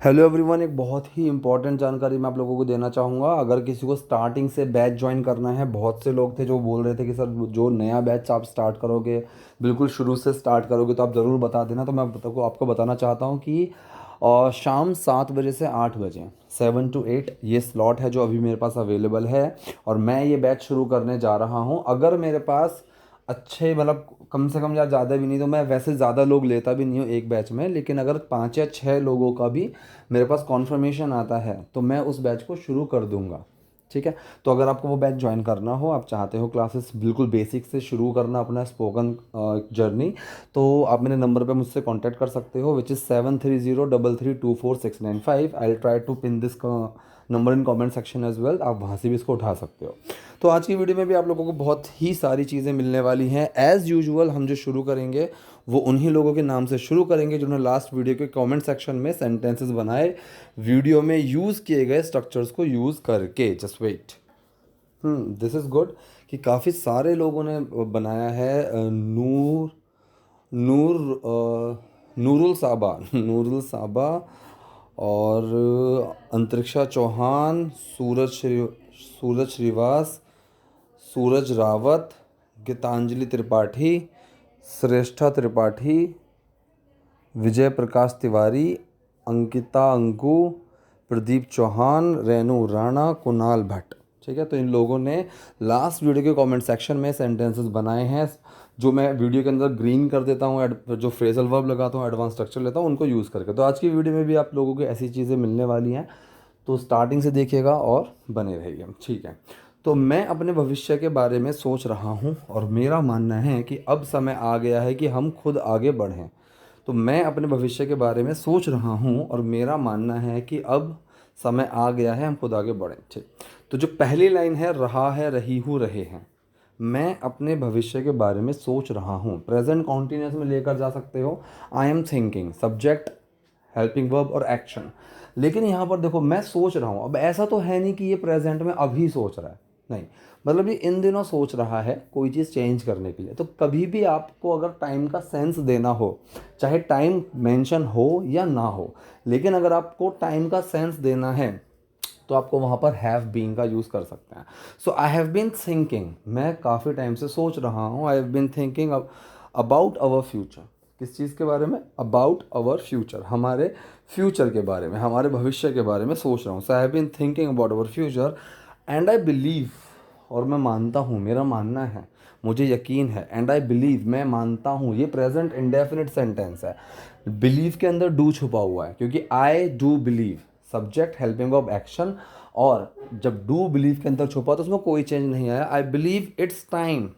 Hello everyone, एक बहुत ही important जानकारी मैं आप लोगों को देना चाहूँगा। अगर किसी को स्टार्टिंग से बैच ज्वाइन करना है, बहुत से लोग थे जो बोल रहे थे कि सर जो नया बैच आप स्टार्ट करोगे, बिल्कुल शुरू से स्टार्ट करोगे तो आप ज़रूर बता देना। तो मैं आपको बताना चाहता हूँ कि शाम 7 बजे से 8 बजे 7 to 8 ये स्लॉट है जो अभी मेरे पास अवेलेबल है। और मैं ये बैच शुरू करने जा रहा हूँ। अगर मेरे पास अच्छे मतलब कम से कम या ज़्यादा भी नहीं, तो मैं वैसे ज़्यादा लोग लेता भी नहीं हूँ एक बैच में, लेकिन अगर 5 या 6 लोगों का भी मेरे पास कॉन्फर्मेशन आता है तो मैं उस बैच को शुरू कर दूंगा। ठीक है। तो अगर आपको वो बैच ज्वाइन करना हो, आप चाहते हो क्लासेस बिल्कुल बेसिक से शुरू करना अपना स्पोकन जर्नी, तो आप मेरे नंबर पे मुझसे कांटेक्ट कर सकते हो, which is 7303324695। I try to pin this number in comment section as well. आप वहाँ से भी इसको उठा सकते हो। तो आज की वीडियो में भी आप लोगों को बहुत ही सारी चीज़ें मिलने वाली हैं। एज़ यूजुअल हम जो शुरू करेंगे वो उन्हीं लोगों के नाम से शुरू करेंगे जिन्होंने लास्ट वीडियो के कमेंट सेक्शन में सेंटेंसेस बनाए, वीडियो में यूज़ किए गए स्ट्रक्चर्स को यूज़ करके। Just wait. This is good कि काफ़ी सारे लोगों ने बनाया है। नूर नूरुल साबा नूरुल साबा और अंतरिक्षा चौहान, सूरज श्रीवास, सूरज रावत, गीतांजलि त्रिपाठी, श्रेष्ठा त्रिपाठी, विजय प्रकाश तिवारी, अंकिता अंकु, प्रदीप चौहान, रेनू राणा, कुणाल भट्ट। ठीक है। तो इन लोगों ने लास्ट वीडियो के कमेंट सेक्शन में सेंटेंसेस बनाए हैं जो मैं वीडियो के अंदर ग्रीन कर देता हूँ, जो फ्रेजल वर्ब लगाता हूँ, एडवांस स्ट्रक्चर लेता हूँ उनको यूज़ करके। तो आज की वीडियो में भी आप लोगों को ऐसी चीज़ें मिलने वाली हैं, तो स्टार्टिंग से देखिएगा और बने रहिए। ठीक है। तो मैं अपने भविष्य के बारे में सोच रहा हूँ और मेरा मानना है कि अब समय आ गया है कि हम खुद आगे बढ़ें। तो मैं अपने भविष्य के बारे में सोच रहा हूँ और मेरा मानना है कि अब समय आ गया है हम खुद आगे बढ़ें। ठीक। तो जो पहली लाइन है, रहा है, रही हूँ, रहे हैं। मैं अपने भविष्य के बारे में सोच रहा हूँ, प्रेजेंट कॉन्टिन्यूस में लेकर जा सकते हो। I am thinking, subject, helping verb और एक्शन। लेकिन यहाँ पर देखो, मैं सोच रहा हूँ, अब ऐसा तो है नहीं कि ये प्रेजेंट में अभी सोच रहा है, नहीं। मतलब ये इन दिनों सोच रहा है कोई चीज़ चेंज करने के लिए। तो कभी भी आपको अगर टाइम का सेंस देना हो, चाहे टाइम मेंशन हो या ना हो, लेकिन अगर आपको टाइम का सेंस देना है तो आपको वहाँ पर हैव बीन का यूज़ कर सकते हैं। So I have been thinking, मैं काफ़ी टाइम से सोच रहा हूँ। I have been thinking about our future. किस चीज़ के बारे में? अबाउट आवर फ्यूचर, हमारे फ्यूचर के बारे में, हमारे भविष्य के बारे में सोच रहा हूँ। So I have been thinking about our future and I believe, और मैं मानता हूँ, मेरा मानना है, मुझे यकीन है। एंड आई बिलीव, मैं मानता हूँ, ये प्रेजेंट इंडेफिनिट सेंटेंस है। बिलीव के अंदर डू छुपा हुआ है, क्योंकि I do believe, subject, helping of action. और जब डू बिलीव के अंदर छुपा तो उसमें कोई चेंज नहीं आया। आई बिलीव इट्स टाइम,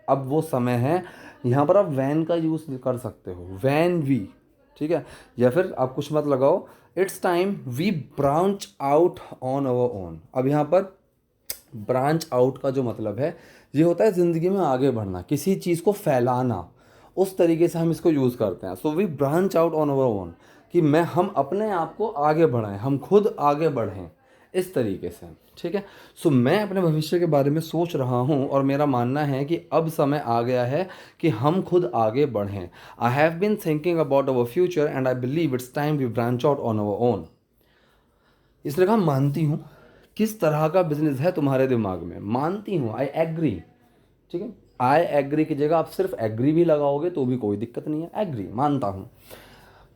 अब वो समय है। यहाँ पर आप वैन का यूज़ कर सकते हो, वैन वी। ठीक है। या फिर आप कुछ मत लगाओ, it's time we branch out on our own. अब यहाँ पर ब्रांच आउट का जो मतलब है, ये होता है ज़िंदगी में आगे बढ़ना, किसी चीज़ को फैलाना। उस तरीके से हम इसको यूज़ करते हैं। So we branch out on our own, कि मैं, हम अपने आप को आगे बढ़ाएं, हम खुद आगे बढ़ें, इस तरीके से। ठीक है। सो मैं अपने भविष्य के बारे में सोच रहा हूँ और मेरा मानना है कि अब समय आ गया है कि हम खुद आगे बढ़ें। I have been thinking about our future and I believe it's time we branch out on our own. इसलिए कहा मानती हूँ। किस तरह का बिजनेस है तुम्हारे दिमाग में? मानती हूँ, आई एग्री। ठीक है। आई एग्री की जगह आप सिर्फ एग्री भी लगाओगे तो भी कोई दिक्कत नहीं है। एग्री, मानता हूँ।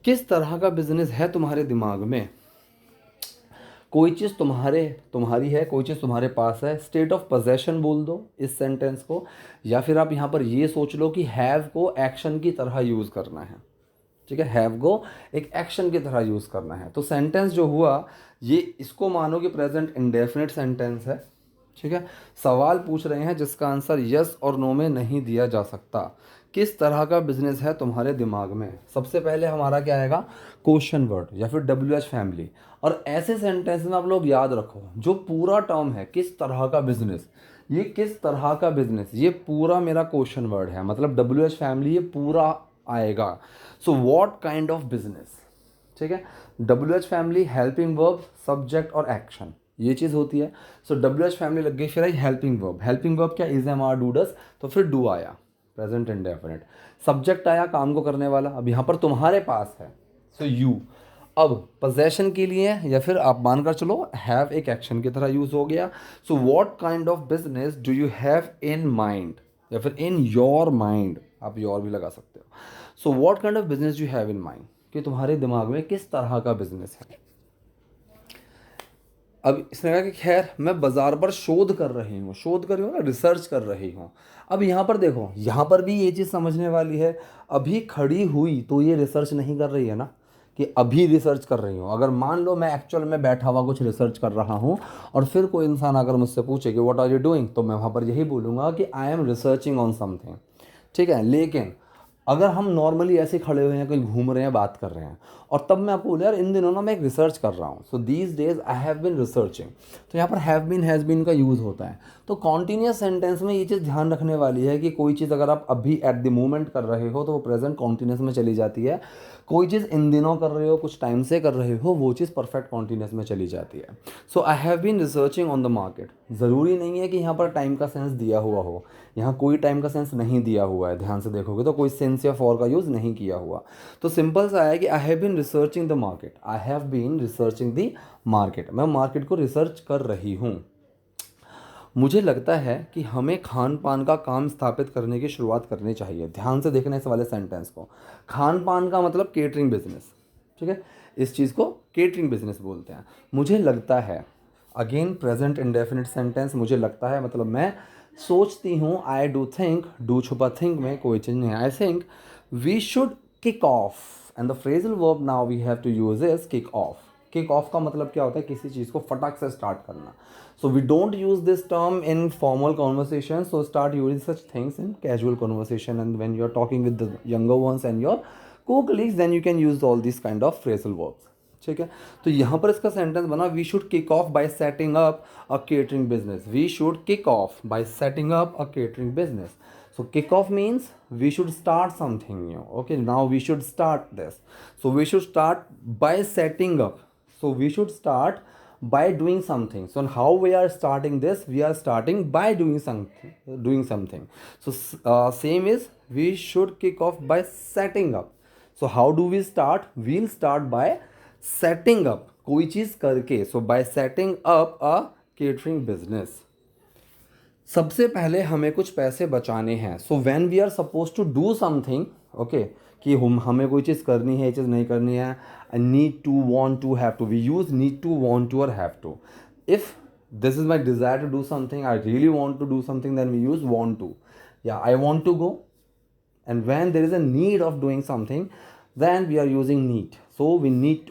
किस तरह का बिजनेस है तुम्हारे दिमाग में? कोई चीज़ तुम्हारी है, कोई चीज़ तुम्हारे पास है। स्टेट ऑफ पोजेशन बोल दो इस सेंटेंस को, या फिर आप यहाँ पर ये सोच लो कि हैव को एक्शन की तरह यूज़ करना है। ठीक है। हैव को एक एक्शन की तरह यूज़ करना है। तो सेंटेंस जो हुआ, ये इसको मानो कि प्रेजेंट इंडेफिनिट सेंटेंस है। ठीक है। सवाल पूछ रहे हैं जिसका आंसर यस और नो में नहीं दिया जा सकता। किस तरह का बिजनेस है तुम्हारे दिमाग में? सबसे पहले हमारा क्या आएगा? क्वेश्चन वर्ड या फिर डब्ल्यू एच फैमिली। और ऐसे सेंटेंस में आप लोग याद रखो, जो पूरा टर्म है किस तरह का बिजनेस, ये किस तरह का बिजनेस, ये पूरा मेरा क्वेश्चन वर्ड है, मतलब डब्ल्यू एच फैमिली ये पूरा आएगा। So what kind of business. ठीक है। W H family, helping verb, subject और एक्शन, ये चीज़ होती है। सो डब्ल्यू एच फैमिली लग गई, फिर आई हेल्पिंग वर्ब। हेल्पिंग वर्ब क्या? इज, एम, आर, डू, डस। तो फिर डू आया, प्रेजेंट इंडेफिनिट। सब्जेक्ट आया, काम को करने वाला। अब यहाँ पर तुम्हारे पास है, सो यू। अब पोजेशन के लिए या फिर आप मानकर चलो हैव एक एक्शन की तरह यूज हो गया। So what kind of business do you have in mind या फिर इन योर माइंड, आप योर भी लगा सकते हो। So what kind of business you have in mind, कि तुम्हारे दिमाग में किस तरह का बिजनेस है। अब इसने कहा कि खैर मैं बाजार पर शोध कर रही हूँ, शोध कर रही हूँ ना, रिसर्च कर रही हूँ। अब यहाँ पर देखो, यहाँ पर भी ये चीज़ समझने वाली है। अभी खड़ी हुई तो ये रिसर्च नहीं कर रही है ना, कि अभी रिसर्च कर रही हूँ। अगर मान लो मैं एक्चुअल में बैठा हुआ कुछ रिसर्च कर रहा हूँ और फिर कोई इंसान अगर मुझसे पूछे कि व्हाट आर यू डूइंग, तो मैं वहाँ पर यही बोलूँगा कि I am researching on something. ठीक है, लेकिन अगर हम नॉर्मली ऐसे खड़े हुए हैं, कहीं घूम रहे हैं, बात कर रहे हैं, और तब मैं आपको बोला यार इन दिनों ना मैं एक रिसर्च कर रहा हूँ, so these days I have been researching, तो यहाँ पर हैव बिन हैज़ बिन का यूज़ होता है। तो कॉन्टीन्यूस सेंटेंस में ये चीज़ ध्यान रखने वाली है कि कोई चीज़ अगर आप अभी एट द मोमेंट कर रहे हो तो वो प्रेजेंट कॉन्टीन्यूस में चली जाती है। कोई चीज़ इन दिनों कर रहे हो, कुछ टाइम से कर रहे हो, वो चीज़ परफेक्ट कॉन्टीन्यूस में चली जाती है। So I have been researching on the market, ज़रूरी नहीं है कि यहाँ पर टाइम का सेंस दिया हुआ हो, यहाँ कोई टाइम का सेंस नहीं दिया हुआ है, ध्यान से देखोगे तो कोई सेंस या फॉर का यूज़ नहीं किया हुआ। तो सिंपल सा है कि I have been researching the market, I have been researching the market, मैं मार्केट को रिसर्च कर रही हूँ। मुझे लगता है कि हमें खान पान का काम स्थापित करने की शुरुआत करनी चाहिए। ध्यान से देखना इस वाले सेंटेंस को, खान पान का मतलब केटरिंग बिजनेस। ठीक है, इस चीज़ को केटरिंग बिजनेस बोलते हैं। मुझे लगता है, अगेन प्रेजेंट इंडेफिनिट सेंटेंस, मुझे लगता है मतलब मैं सोचती हूँ, आई डू थिंक, डू छुपा थिंक में कोई चीज़ नहीं है, I think we should kick off and the phrasal verb now we have to use is kick off. Kick off का मतलब क्या होता है, किसी चीज़ को फटाक से स्टार्ट करना। So we don't use this term in formal conversation, so start using such things in casual conversation and when you are talking with the younger ones and your co-colleagues, then you can use all these kind of phrasal verbs। ठीक है, तो यहाँ पर इसका sentence बना, we should kick off by setting up a catering business. We should kick off by setting up a catering business. So kick off means we should start something new. Okay, now we should start this. So we should start by setting up. So we should start by doing something. So how we are starting this? We are starting by doing something. Doing something. So same is we should kick off by setting up. So how do we start? We'll start by setting up. कोई चीज़ करके. So by setting up a catering business. सबसे पहले हमें कुछ पैसे बचाने हैं। So when we are suppose to do something, okay, कि हम हमें कोई चीज़ करनी है, ये चीज़ नहीं करनी है, need to, want to, have to, we use need to, want to और have to. If this is my desire to do something, I really want to do something, then we use want to, या I want to go. And when there is a need of doing something, then we are using need. So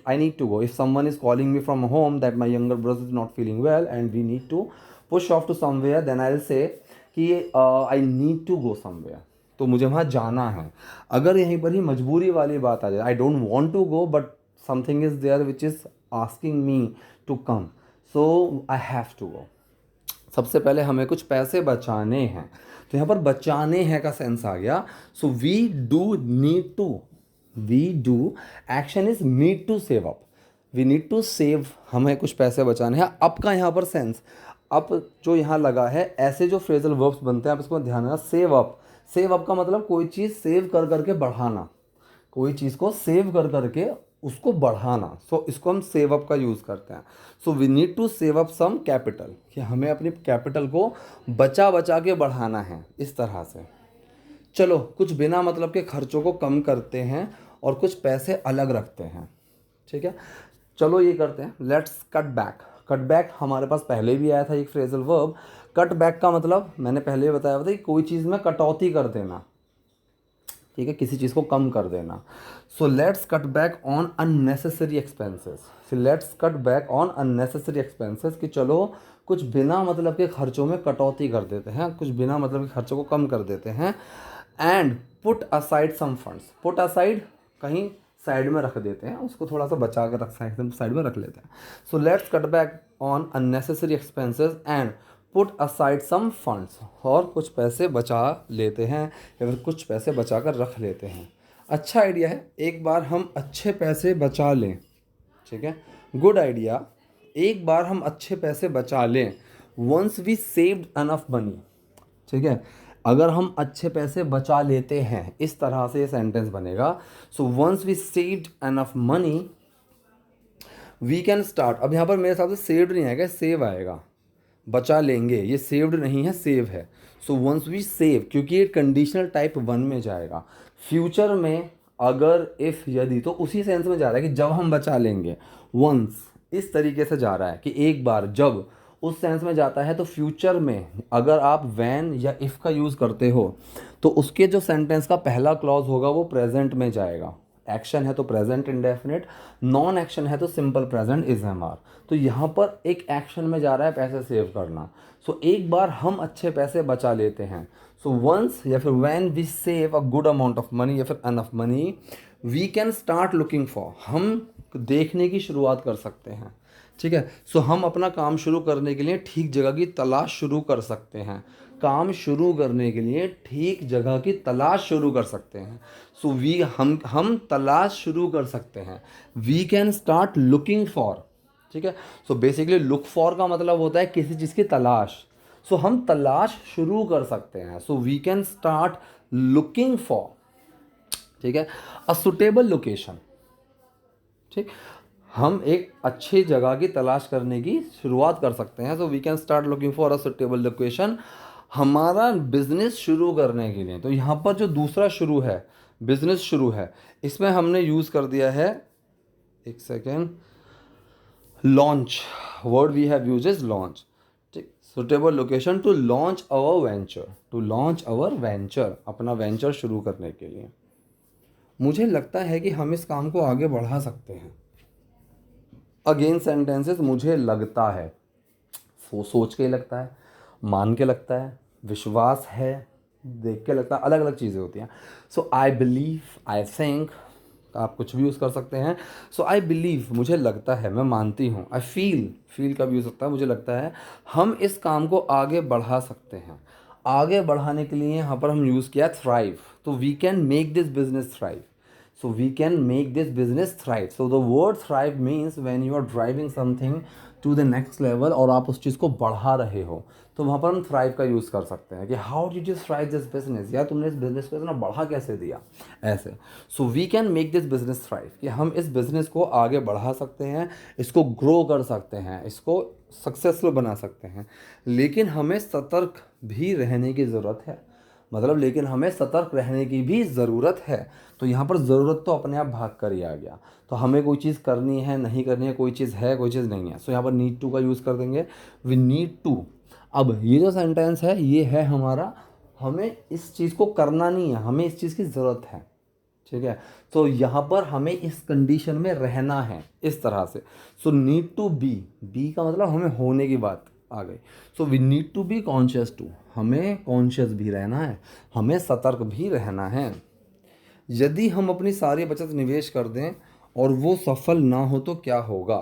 I need to go. If someone is calling me from home that my younger brother is not feeling well and we need to push off to somewhere, then I'll say कि I need to go somewhere, तो मुझे वहाँ जाना है। अगर यहीं पर ही मजबूरी वाली बात आ जाए, I don't want to go but something is there which is asking me to come, so I have to go. सबसे पहले हमें कुछ पैसे बचाने हैं, तो यहाँ पर बचाने हैं का सेंस आ गया। So we do need to, we do, action is need to save up, we need to save, हमें कुछ पैसे बचाने हैं। अप का यहाँ पर सेंस, अप जो यहाँ लगा है, ऐसे जो फ्रेजल वर्ब्स बनते हैं आप इसको ध्यान रखना। सेव अप, सेव अप का मतलब कोई चीज़ सेव कर करके बढ़ाना, कोई चीज़ को सेव कर करके उसको बढ़ाना। सो इसको हम सेव अप का यूज़ करते हैं। So we need to save up some capital, कि हमें अपनी कैपिटल को बचा बचा के बढ़ाना है, इस तरह से। चलो कुछ बिना मतलब के खर्चों को कम करते हैं और कुछ पैसे अलग रखते हैं। ठीक है, चलो ये करते हैं, let's cut back. Cut back हमारे पास पहले भी आया था एक फ्रेजल वर्ब। कट बैक का मतलब मैंने पहले बताया था कि कोई चीज़ में कटौती कर देना, ठीक है, किसी चीज़ को कम कर देना। सो let's cut back on unnecessary expenses. So let's cut back on unnecessary expenses, कि चलो कुछ बिना मतलब के खर्चों में कटौती कर देते हैं, कुछ बिना मतलब के खर्चों को कम कर देते हैं। And put aside some funds, put aside कहीं साइड में रख देते हैं, उसको थोड़ा सा बचा कर रख, एकदम साइड में रख लेते हैं। So let's cut back on unnecessary expenses and put aside some funds, और कुछ पैसे बचा लेते हैं या फिर कुछ पैसे बचा कर रख लेते हैं। अच्छा आइडिया है, एक बार हम अच्छे पैसे बचा लें। ठीक है, गुड आइडिया, एक बार हम अच्छे पैसे बचा लें। Once we saved enough money, ठीक है, अगर हम अच्छे पैसे बचा लेते हैं, इस तरह से ये सेंटेंस बनेगा। So once we saved enough money, we can start, अब यहाँ पर मेरे हिसाब से सेव्ड नहीं आएगा, सेव आएगा, बचा लेंगे, ये सेव्ड नहीं है, सेव है। सो वंस वी सेव, क्योंकि ये कंडीशनल टाइप 1 में जाएगा। फ्यूचर में अगर, इफ़, यदि, तो उसी सेंस में जा रहा है कि जब हम बचा लेंगे। वंस इस तरीके से जा रहा है कि एक बार, जब, उस सेंस में जाता है। तो फ्यूचर में अगर आप वैन या इफ़ का यूज़ करते हो तो उसके जो सेंटेंस का पहला क्लॉज होगा वो प्रेजेंट में जाएगा। एक्शन है तो प्रेजेंट इंडेफिनिट, नॉन एक्शन है तो simple present is am are. तो यहाँ पर एक एक्शन में जा रहा है पैसे सेव करना। सो एक बार हम अच्छे पैसे बचा लेते हैं। सो वंस या फिर when we save a good amount of money या फिर enough money, we can start looking for, हम देखने की शुरुआत कर सकते हैं। ठीक है, सो हम अपना काम शुरू करने के लिए ठीक जगह की तलाश शुरू कर सकते हैं। काम शुरू करने के लिए ठीक जगह की तलाश शुरू कर सकते हैं। सो वी हम तलाश शुरू कर सकते हैं। We can start looking for. ठीक है, सो बेसिकली लुक फॉर का मतलब होता है किसी चीज़ की तलाश। सो हम तलाश शुरू कर सकते हैं। So we can start looking for. ठीक है, अ सुटेबल लोकेशन। ठीक, हम एक अच्छी जगह की तलाश करने की शुरुआत कर सकते हैं। So we can start looking for a suitable location, हमारा बिजनेस शुरू करने के लिए। तो यहाँ पर जो दूसरा शुरू है, बिजनेस शुरू है, इसमें हमने यूज़ कर दिया है, एक second, launch. Word we have use is launch. ठीक, suitable location to launch our venture, to launch our venture, अपना वेंचर शुरू करने के लिए। मुझे लगता है कि हम इस काम को आगे बढ़ा सकते हैं। अगेन सेंटेंसेस मुझे लगता है, सोच के लगता है, मान के लगता है, विश्वास है, देख के लगता है, अलग अलग चीज़ें होती हैं। So I believe, I think, आप कुछ भी यूज़ कर सकते हैं। सो आई बिलीव, मुझे लगता है, मैं मानती हूँ। आई फील, फील का भी यूज़ सकता है, मुझे लगता है हम इस काम को आगे बढ़ा सकते हैं। आगे बढ़ाने के लिए यहाँ पर हम यूज़ किया थ्राइव। तो we can make this business thrive. So we can make this business thrive. So the word thrive means when you are driving something to the next level और आप उस चीज़ को बढ़ा रहे हो, तो वहाँ पर हम thrive का यूज़ कर सकते हैं कि how did you thrive this business, या तुमने इस बिजनेस को इतना बढ़ा कैसे दिया, ऐसे। So we can make this business thrive, कि हम इस बिजनेस को आगे बढ़ा सकते हैं, इसको ग्रो कर सकते हैं, इसको सक्सेसफुल बना सकते हैं। लेकिन हमें सतर्क भी रहने की ज़रूरत है। मतलब लेकिन हमें सतर्क रहने की भी ज़रूरत है। तो यहाँ पर ज़रूरत तो अपने आप भाग कर ही आ गया। तो हमें कोई चीज़ करनी है, नहीं करनी है, कोई चीज़ है, कोई चीज़ नहीं है। सो यहाँ पर नीड टू का यूज़ कर देंगे, वी नीड टू। अब ये जो सेंटेंस है ये है हमारा, हमें इस चीज़ को करना नहीं है, हमें इस चीज़ की ज़रूरत है। ठीक है, तो यहाँ पर हमें इस कंडीशन में रहना है, इस तरह से। सो नीड टू बी का मतलब हमें होने की बात आ गई। So we need to be conscious to, हमें कॉन्शियस भी रहना है, हमें सतर्क भी रहना है। यदि हम अपनी सारी बचत निवेश कर दें और वो सफल ना हो तो क्या होगा।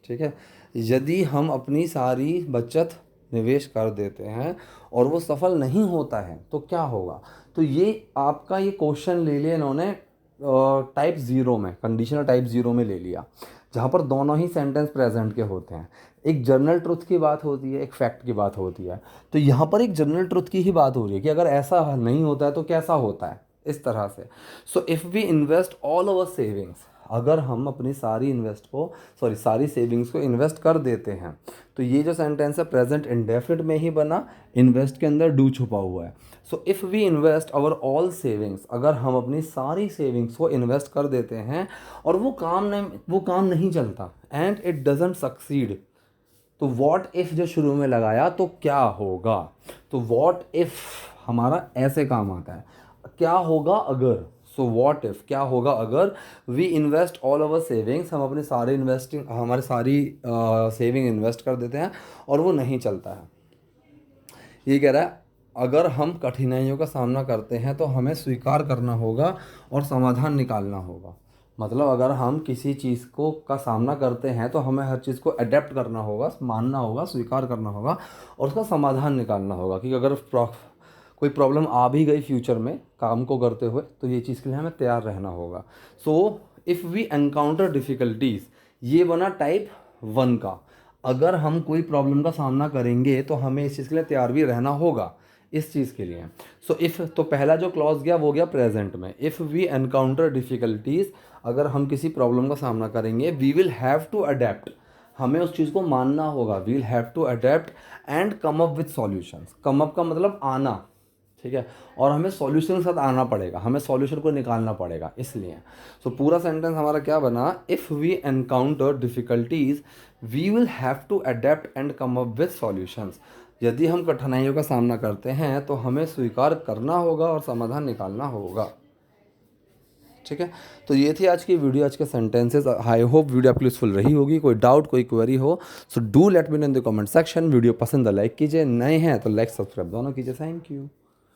ठीक है, यदि हम अपनी सारी बचत निवेश कर देते हैं और वो सफल नहीं होता है तो क्या होगा। तो ये आपका ये क्वेश्चन ले लिया इन्होंने टाइप 0 में, कंडीशनल टाइप 0 में ले लिया, जहाँ पर दोनों ही सेंटेंस प्रेजेंट के होते हैं। एक जनरल ट्रुथ की बात होती है, एक फैक्ट की बात होती है। तो यहाँ पर एक जनरल ट्रुथ की ही बात हो रही है कि अगर ऐसा नहीं होता है तो कैसा होता है, इस तरह से। So if we invest all over savings, अगर हम अपनी सारी सेविंग्स को इन्वेस्ट कर देते हैं, तो ये जो सेंटेंस है प्रेजेंट इंडेफिनिट में ही बना, इन्वेस्ट के अंदर डू छुपा हुआ है। So if we invest our all savings, अगर हम अपनी सारी सेविंग्स को इन्वेस्ट कर देते हैं और वो काम नहीं चलता, एंड इट डजंट सक्सीड, तो वॉट इफ़ जो शुरू में लगाया तो क्या होगा। तो वॉट इफ़ हमारा ऐसे काम आता है, क्या होगा अगर। सो वॉट इफ़, क्या होगा अगर we invest all over savings, हम अपने सारे हमारे सारी सेविंग इन्वेस्ट कर देते हैं और वो नहीं चलता है। ये कह रहा है अगर हम कठिनाइयों का सामना करते हैं तो हमें स्वीकार करना होगा और समाधान निकालना होगा। मतलब अगर हम किसी चीज़ को का सामना करते हैं तो हमें हर चीज़ को अडेप्ट करना होगा, मानना होगा, स्वीकार करना होगा और उसका समाधान निकालना होगा कि अगर कोई प्रॉब्लम आ भी गई फ्यूचर में काम को करते हुए तो ये चीज़ के लिए हमें तैयार रहना होगा। So if we encounter difficulties, ये बना टाइप 1 का। अगर हम कोई प्रॉब्लम का सामना करेंगे तो हमें इस चीज़ के लिए तैयार भी रहना होगा, इस चीज़ के लिए। सो इफ़, तो पहला जो क्लॉज गया वो गया प्रेजेंट में, इफ़ वी एनकाउंटर डिफ़िकल्टीज़, अगर हम किसी प्रॉब्लम का सामना करेंगे, we will have to adapt, हमें उस चीज़ को मानना होगा। We will have to adapt and come up with solutions. Come up का मतलब आना, ठीक है, और हमें सॉल्यूशन के साथ आना पड़ेगा, हमें सॉल्यूशन को निकालना पड़ेगा। इसलिए सो पूरा सेंटेंस हमारा क्या बना, if we encounter difficulties we will have to adapt and come up with solutions. यदि हम कठिनाइयों का सामना करते हैं तो हमें स्वीकार करना होगा और समाधान निकालना होगा। ठीक है, तो ये थी आज की वीडियो, आज के सेंटेंसेस। आई होप वीडियो आपके यूजफुल रही होगी। कोई डाउट, कोई क्वेरी हो so do let me know in the comment section. Video पसंद है लाइक कीजिए, नए हैं तो लाइक सब्सक्राइब दोनों कीजिए। Thank you.